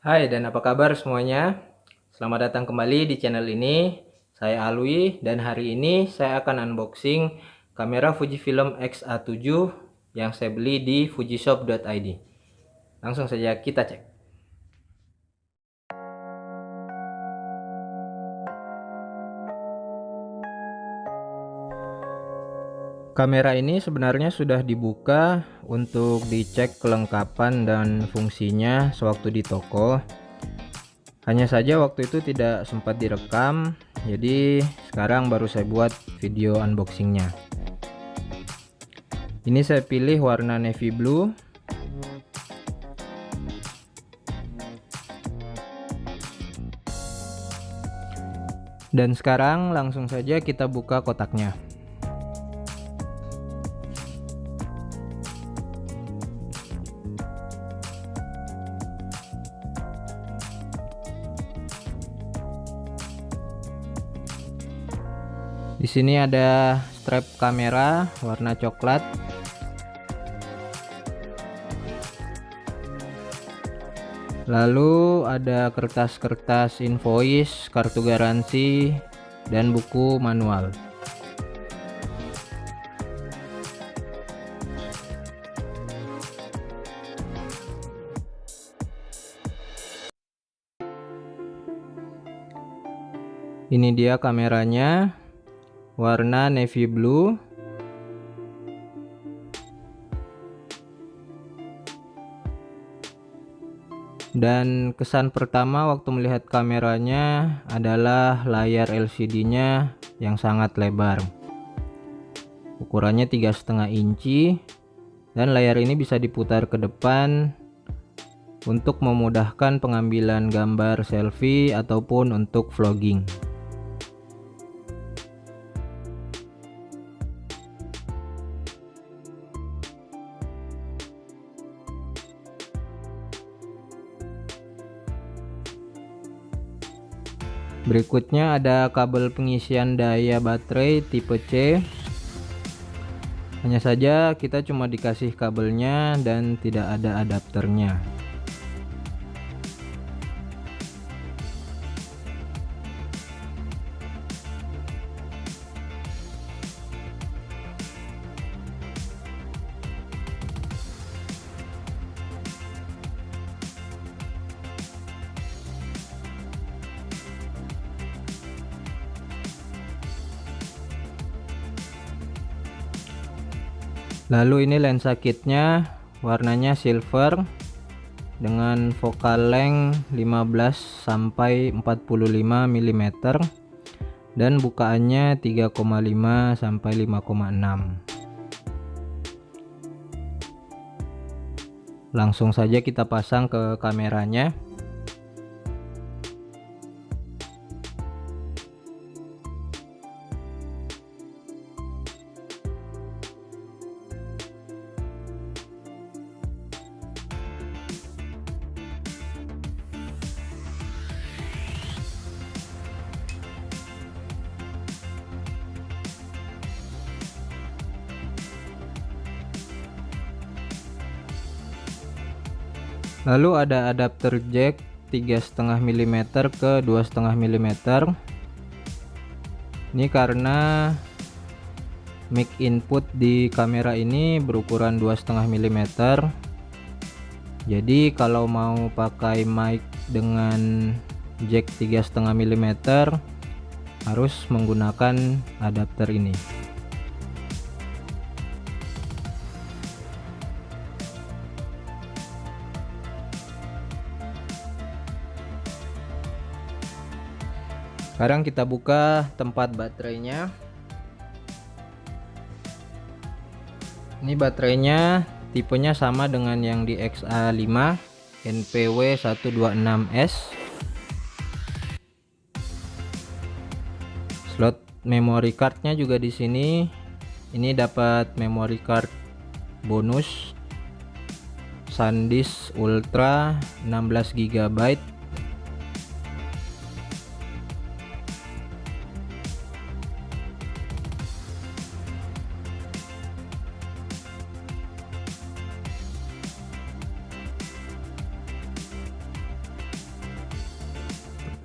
Hai dan apa kabar semuanya? Selamat datang kembali di channel ini. Saya Alwi dan hari ini saya akan unboxing kamera Fujifilm X-A7 yang saya beli di fujishop.id. Langsung saja kita cek. Kamera ini sebenarnya sudah dibuka untuk dicek kelengkapan dan fungsinya sewaktu di toko. Hanya saja waktu itu tidak sempat direkam, jadi sekarang baru saya buat video unboxingnya. Ini saya pilih warna navy blue. Dan sekarang langsung saja kita buka kotaknya. Di sini ada strap kamera warna coklat. Lalu ada kertas-kertas invoice, kartu garansi, dan buku manual. Ini dia kameranya, warna navy blue. Dan kesan pertama waktu melihat kameranya adalah layar LCD-nya yang sangat lebar. Ukurannya 3,5 inci dan layar ini bisa diputar ke depan untuk memudahkan pengambilan gambar selfie ataupun untuk vlogging. Berikutnya ada kabel pengisian daya baterai tipe C. Hanya saja kita cuma dikasih kabelnya dan tidak ada adapternya. Lalu ini lensa kitnya, warnanya silver dengan focal length 15 sampai 45 mm dan bukaannya 3,5 sampai 5,6. Langsung saja kita pasang ke kameranya. Lalu ada adapter jack 3,5 mm ke 2,5 mm. Ini karena mic input di kamera ini berukuran 2,5 mm. Jadi kalau mau pakai mic dengan jack 3,5 mm harus menggunakan adapter ini. Sekarang kita buka tempat baterainya. Ini baterainya tipenya sama dengan yang di XA5 NPW126S. Slot memory cardnya juga di sini. Ini dapat memory card bonus SanDisk Ultra 16 GB.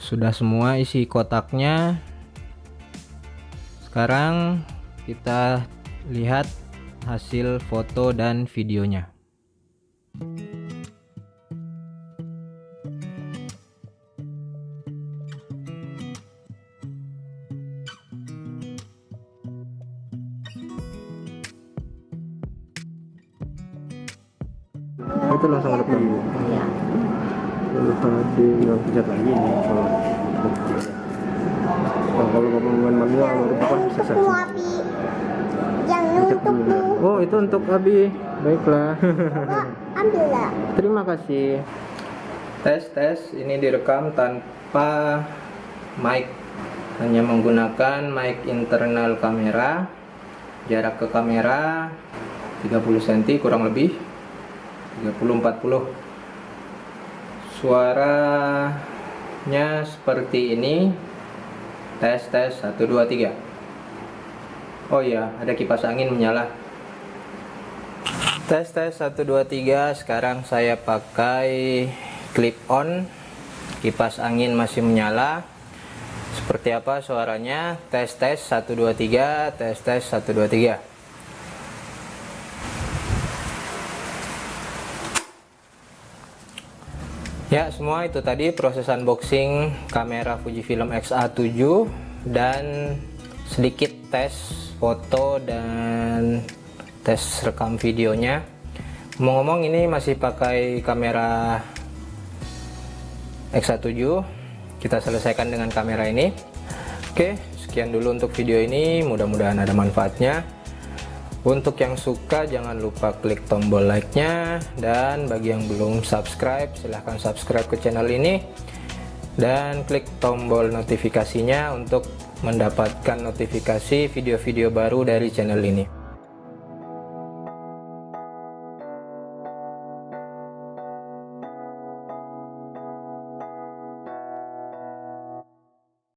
sudah semua isi kotaknya. Sekarang kita lihat hasil foto dan videonya. Itu langsung ada peluru. Iya. Lalu HD yang pencet lagi nih kalau kalau pemain manual baru bukan bisa Itu api yang pencet untuk dulu. lu. Oh, itu untuk Abi. Baiklah. Pak, ambil lah. Terima kasih. Tes ini direkam tanpa mic, hanya menggunakan mic internal kamera. Jarak ke kamera 30 cm kurang lebih, 30-40. Suaranya seperti ini. Tes 1 2 3. Oh iya, ada kipas angin menyala. Tes 1 2 3. Sekarang saya pakai clip on, kipas angin masih menyala. Seperti apa suaranya? Tes 1 2 3. Tes 1 2 3. Ya, semua itu tadi proses unboxing kamera Fujifilm X-A7 dan sedikit tes foto dan tes rekam videonya. Ngomong-ngomong, ini masih pakai kamera X-A7. Kita selesaikan dengan kamera ini. Oke, sekian dulu untuk video ini, mudah-mudahan ada manfaatnya. Untuk yang suka jangan lupa klik tombol like-nya, dan bagi yang belum subscribe silahkan subscribe ke channel ini dan klik tombol notifikasinya untuk mendapatkan notifikasi video-video baru dari channel ini.